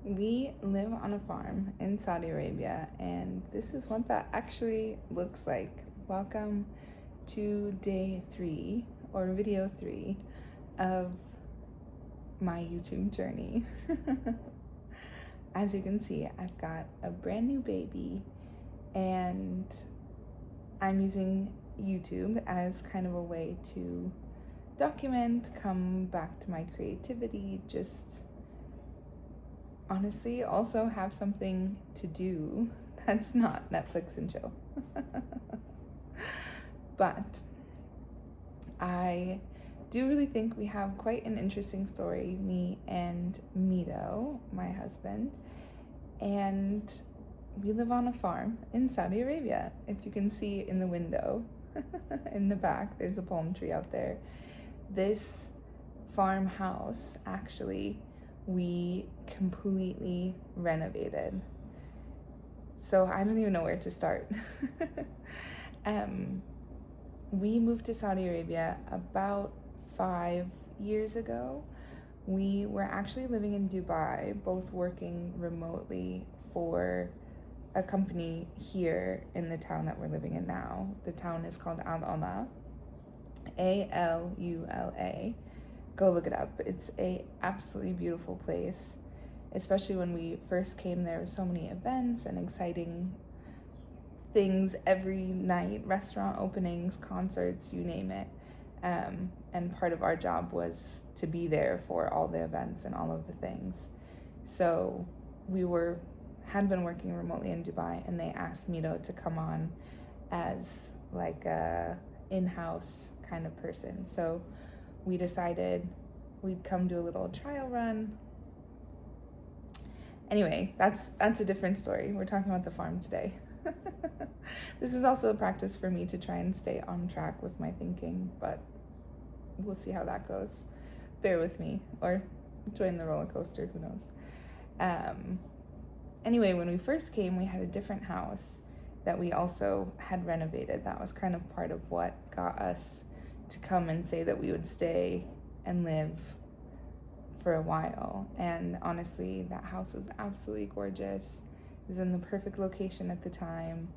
We live on a farm in Saudi Arabia, and this is what that actually looks like. Welcome to day 3 or video 3 of my YouTube journey. As you can see, I've got a brand new baby, and I'm using YouTube as kind of a way to document, come back to my creativity, just honestly also have something to do that's not Netflix and chill. But I do really think we have quite an interesting story, me and Mito, my husband, and we live on a farm in Saudi Arabia. If you can see in the window in the back, there's a palm tree out there. This farmhouse, actually, we completely renovated. So I don't even know where to start. We moved to Saudi Arabia about 5 years ago. We were actually living in Dubai, both working remotely for a company here in the town that we're living in now. The town is called Al-Ula, Alula. Go look it up. It's a absolutely beautiful place, especially when we first came. There were so many events and exciting things every night, restaurant openings, concerts, you name it. And part of our job was to be there for all the events and all of the things. So we had been working remotely in Dubai, and they asked Mito to come on as like a in-house kind of person. So we decided we'd come do a little trial run. Anyway, that's a different story. We're talking about the farm today. This is also a practice for me to try and stay on track with my thinking, but we'll see how that goes. Bear with me, or join the roller coaster, who knows. Anyway, when we first came, we had a different house that we also had renovated. That was kind of part of what got us to come and say that we would stay and live for a while. And honestly, that house was absolutely gorgeous. It was in the perfect location at the time.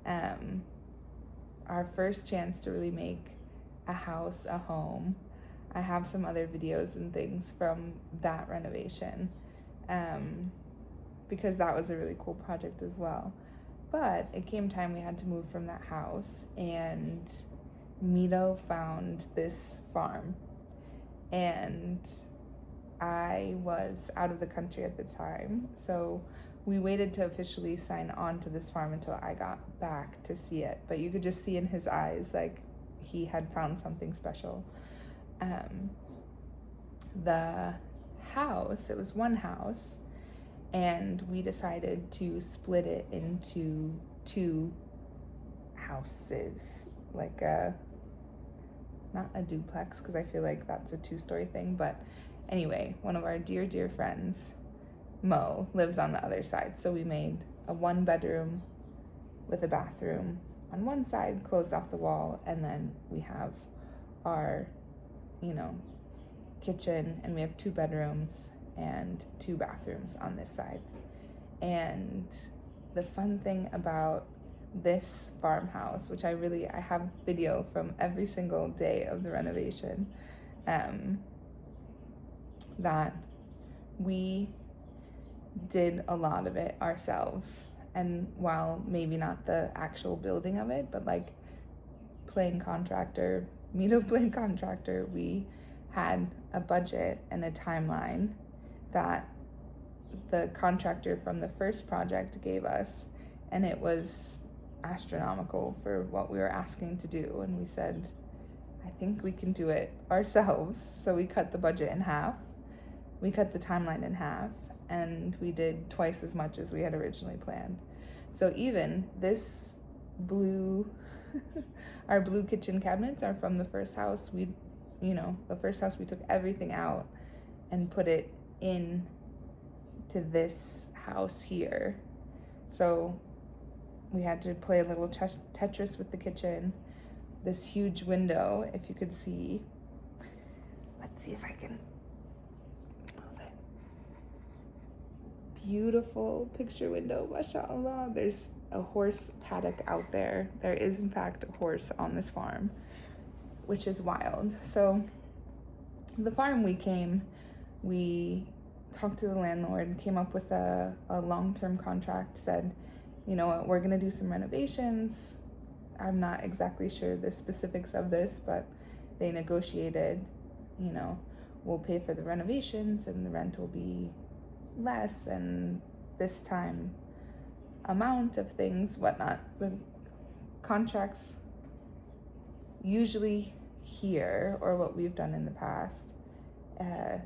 Our first chance to really make a house a home. I have some other videos and things from that renovation, because that was a really cool project as well. But it came time we had to move from that house, and Mito found this farm, and I was out of the country at the time, so we waited to officially sign on to this farm until I got back to see it. But you could just see in his eyes, like, he had found something special. The house, it was one house, and we decided to split it into 2 houses, like not a duplex, because I feel like that's a 2-story thing, but anyway, one of our dear friends, Mo, lives on the other side, so we made a 1-bedroom with a bathroom on one side, closed off the wall, and then we have our, kitchen, and we have 2 bedrooms and 2 bathrooms on this side. And the fun thing about this farmhouse, which I have video from every single day of the renovation, that we did a lot of it ourselves. And while maybe not the actual building of it, but like playing contractor, we had a budget and a timeline that the contractor from the first project gave us, and it was astronomical for what we were asking to do. And we said, I think we can do it ourselves. So we cut the budget in half, we cut the timeline in half, and we did twice as much as we had originally planned. So even this blue our blue kitchen cabinets are from the first house. The first house, we took everything out and put it in to this house here. So we had to play a little Tetris with the kitchen. This huge window, if you could see. Let's see if I can move it. beautiful picture window, mashallah. There's a horse paddock out there. There is, in fact, a horse on this farm, which is wild. So the farm we talked to the landlord, came up with a long-term contract, said, you know what, we're going to do some renovations. I'm not exactly sure the specifics of this, but they negotiated, you know, we'll pay for the renovations and the rent will be less and this time amount of things, whatnot. The contracts usually here, or what we've done in the past,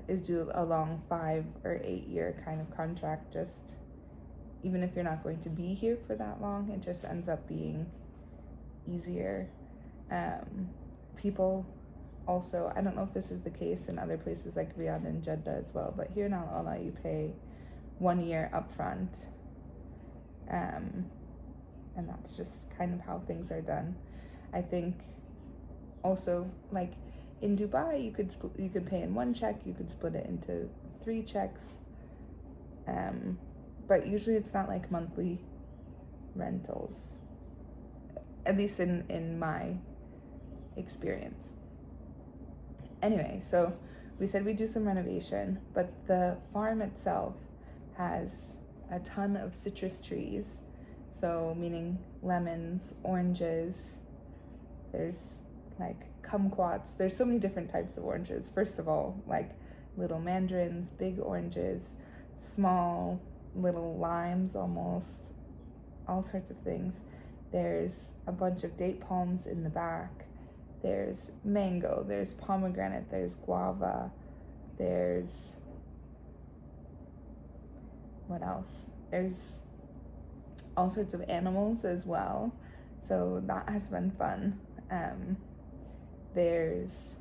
is do a long 5 or 8 year kind of contract. Just even if you're not going to be here for that long, it just ends up being easier. People also, I don't know if this is the case in other places like Riyadh and Jeddah as well, but here in Al Ala you pay 1 year upfront, and that's just kind of how things are done. I think also, like in Dubai, you could pay in one check, you could split it into 3 checks, but usually it's not like monthly rentals, at least in my experience. Anyway, so we said we'd do some renovation, but the farm itself has a ton of citrus trees, so meaning lemons, oranges, there's like kumquats, there's so many different types of oranges. First of all, like little mandarins, big oranges, small little limes almost, all sorts of things. There's a bunch of date palms in the back. There's mango, there's pomegranate, there's guava, there's, what else? There's all sorts of animals as well. So that has been fun. There's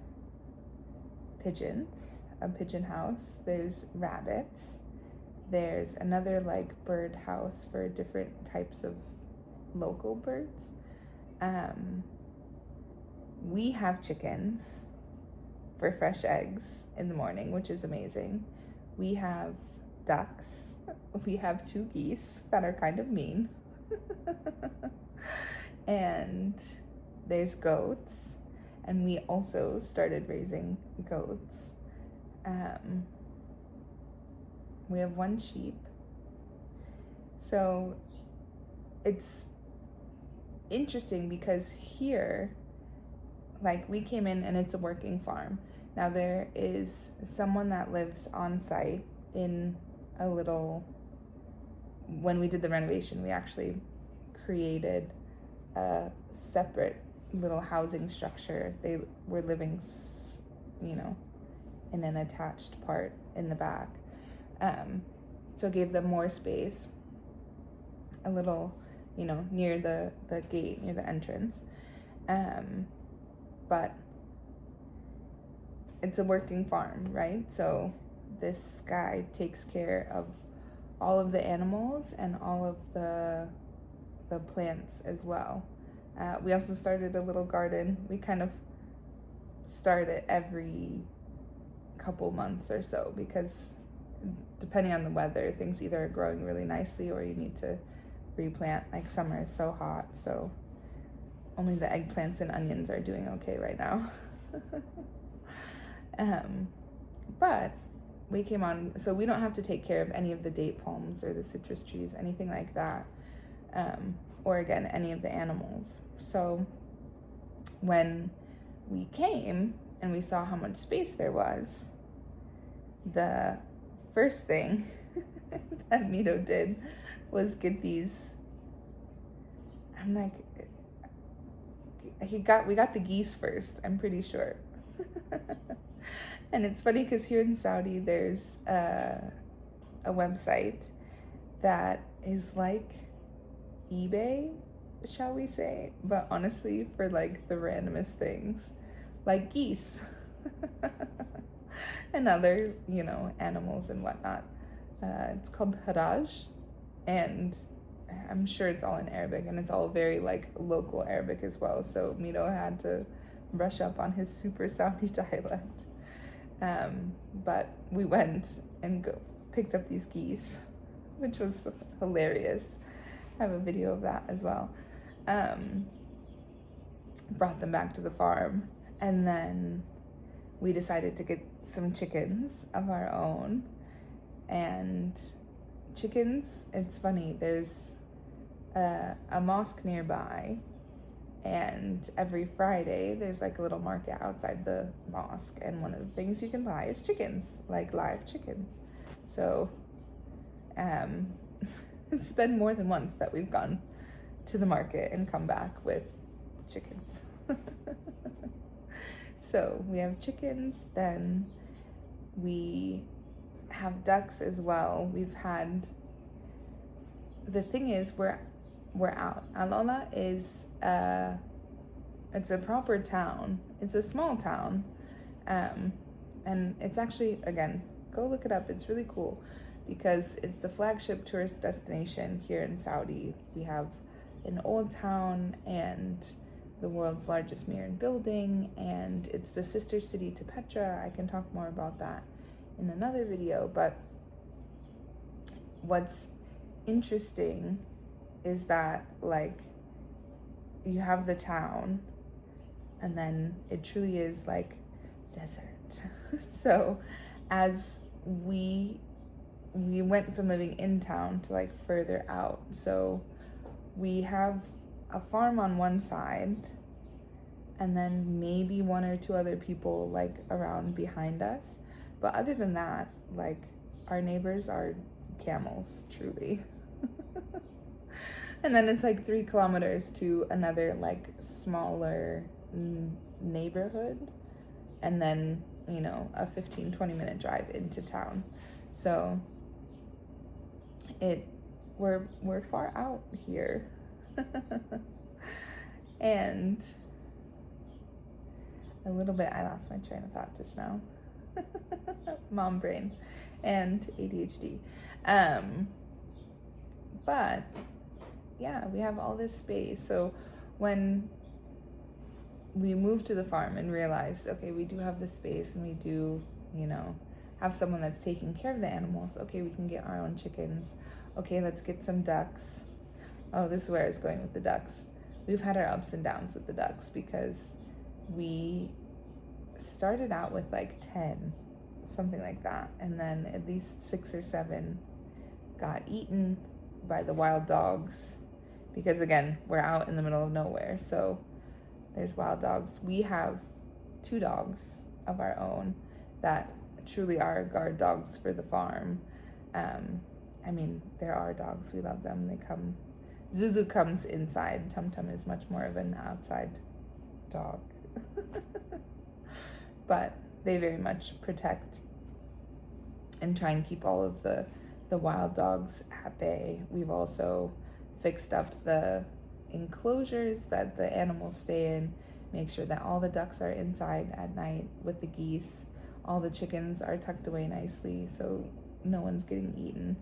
pigeons, a pigeon house. There's rabbits. There's another like bird house for different types of local birds. We have chickens for fresh eggs in the morning, which is amazing. We have ducks. We have 2 geese that are kind of mean. And there's goats. And we also started raising goats. We have 1 sheep. So it's interesting because here, like we came in and it's a working farm. Now there is someone that lives on site in a little, when we did the renovation, we actually created a separate little housing structure. They were living, you know, in an attached part in the back. So gave them more space, a little, you know, near the gate, near the entrance. But it's a working farm, right? So this guy takes care of all of the animals and all of the plants as well. We also started a little garden. We kind of start it every couple months or so because depending on the weather, things either are growing really nicely or you need to replant. Like summer is so hot, so only the eggplants and onions are doing okay right now. But we came on, so we don't have to take care of any of the date palms or the citrus trees, anything like that, or again, any of the animals. So when we came and we saw how much space there was, the first thing that Mito did was get these, I'm like, we got the geese first, I'm pretty sure. And it's funny because here in Saudi there's a website that is like eBay, shall we say, but honestly for like the randomest things, like geese and other, you know, animals and whatnot. It's called Haraj, and I'm sure it's all in Arabic, and it's all very like local Arabic as well, so Mito had to brush up on his super Saudi dialect. But we went and picked up these geese. which was hilarious. I have a video of that as well. Brought them back to the farm, and then we decided to get some chickens of our own. And chickens, it's funny, there's a mosque nearby, and every Friday there's like a little market outside the mosque, and one of the things you can buy is chickens, like live chickens. So it's been more than once that we've gone to the market and come back with chickens. So we have chickens, then we have ducks as well. We've had, the thing is, we're out. Alola is it's a proper town. It's a small town, and it's actually, again, go look it up. It's really cool because it's the flagship tourist destination here in Saudi. We have an old town and the world's largest mirror building, and it's the sister city to Petra. I can talk more about that in another video, but what's interesting is that, like, you have the town and then it truly is like desert. So as we went from living in town to like further out, so we have a farm on one side and then maybe one or two other people like around behind us, but other than that, like, our neighbors are camels, truly. And then it's like 3 kilometers to another like smaller neighborhood, and then, you know, a 15-20 minute drive into town. So we're far out here. And a little bit, I lost my train of thought just now. Mom brain and ADHD. But yeah, we have all this space. So when we moved to the farm and realized, okay, we do have this space and we do, you know, have someone that's taking care of the animals. Okay, we can get our own chickens. Okay, let's get some ducks. Oh, this is where I was going with the ducks. We've had our ups and downs with the ducks because we started out with like 10, something like that, and then at least 6 or 7 got eaten by the wild dogs, because again, we're out in the middle of nowhere, so there's wild dogs. We have 2 dogs of our own that truly are guard dogs for the farm. I mean, they're our dogs, we love them. They come, Zuzu comes inside, Tum Tum is much more of an outside dog. But they very much protect and try and keep all of the wild dogs at bay. We've also fixed up the enclosures that the animals stay in, make sure that all the ducks are inside at night with the geese. All the chickens are tucked away nicely so no one's getting eaten.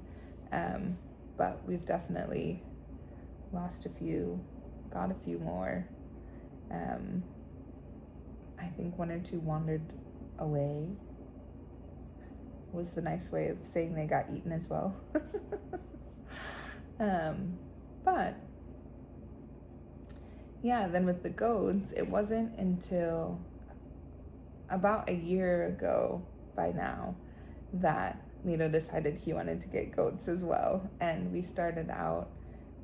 But we've definitely lost a few, got a few more. I think 1 or 2 wandered away, was the nice way of saying they got eaten as well. But yeah, then with the goats, it wasn't until about a year ago by now that Mito decided he wanted to get goats as well. And we started out,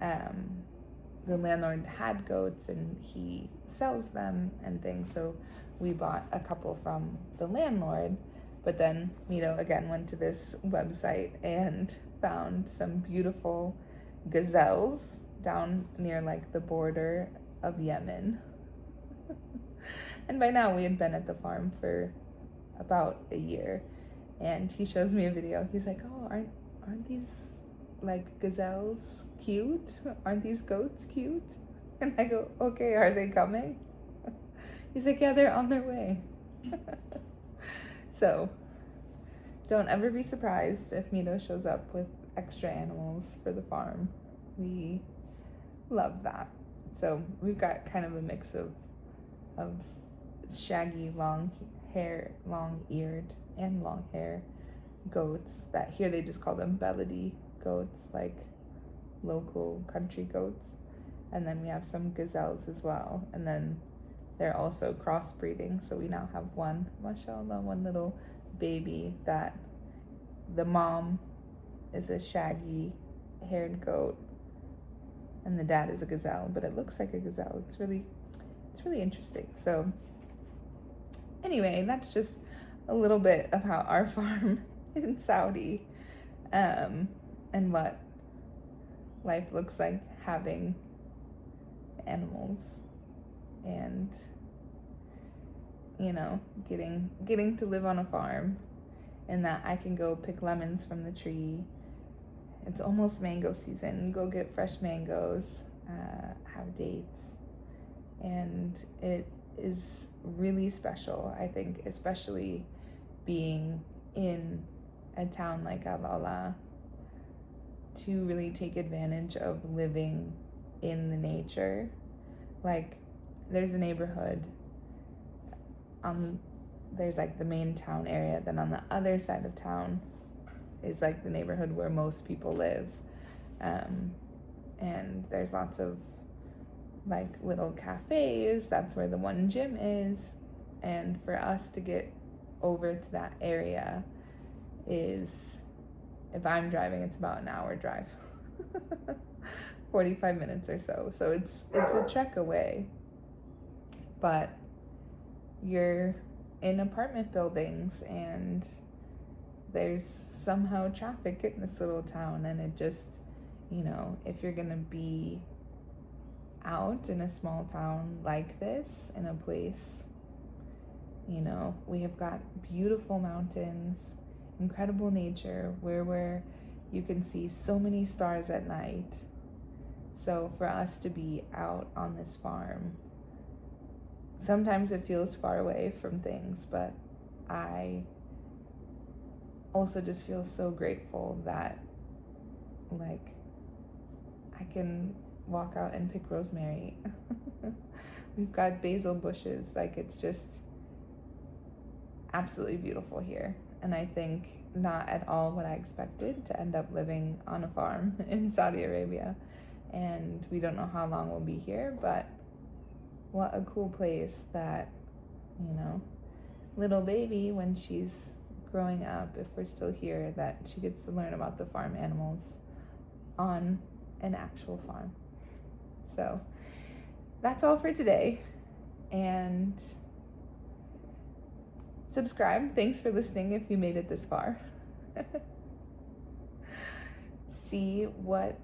the landlord had goats and he sells them and things, so we bought a couple from the landlord. But then Mito again went to this website and found some beautiful gazelles down near like the border of Yemen. And by now we had been at the farm for about a year, and he shows me a video. He's like, oh, aren't these like gazelles cute? Aren't these goats cute? And I go, okay, are they coming? He's like, yeah, they're on their way. So don't ever be surprised if Mito shows up with extra animals for the farm. We love that. So we've got kind of a mix of shaggy, long hair, long eared and long hair goats that here they just call them Belody goats, like local country goats. And then we have some gazelles as well. And then they're also crossbreeding. So we now have one, mashallah, one little baby that the mom is a shaggy haired goat and the dad is a gazelle, but it looks like a gazelle. It's really interesting. So anyway, that's just a little bit about our farm in Saudi, and what life looks like having animals, and getting to live on a farm, and that I can go pick lemons from the tree. It's almost mango season. Go get fresh mangoes, have dates, and it is really special, I think, especially being in a town like Alala, to really take advantage of living in the nature. Like, there's a neighborhood, there's like the main town area, then on the other side of town is like the neighborhood where most people live, and there's lots of like little cafes. That's where the one gym is, and for us to get over to that area is, if I'm driving, it's about an hour drive. 45 minutes or so. So it's a trek away, but you're in apartment buildings and there's somehow traffic in this little town, and it just, if you're gonna be out in a small town like this, in a place, we have got beautiful mountains, incredible nature, where you can see so many stars at night. So for us to be out on this farm, sometimes it feels far away from things, but I also just feel so grateful that, like, I can walk out and pick rosemary. We've got basil bushes. Like, it's just absolutely beautiful here. And I think not at all what I expected, to end up living on a farm in Saudi Arabia. And we don't know how long we'll be here, but what a cool place that, little baby, when she's growing up, if we're still here, that she gets to learn about the farm animals on an actual farm. So that's all for today, and subscribe. Thanks for listening if you made it this far. See what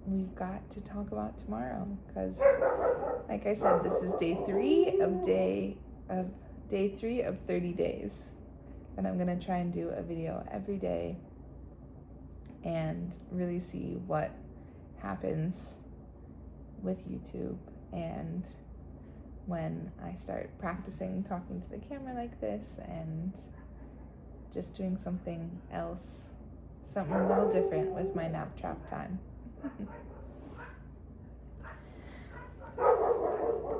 we've got to talk about tomorrow, because like I said, this is day three of 30 days, and I'm gonna try and do a video every day and really see what happens with YouTube, and when I start practicing talking to the camera like this, and just doing something else, something a little different with my nap trap time.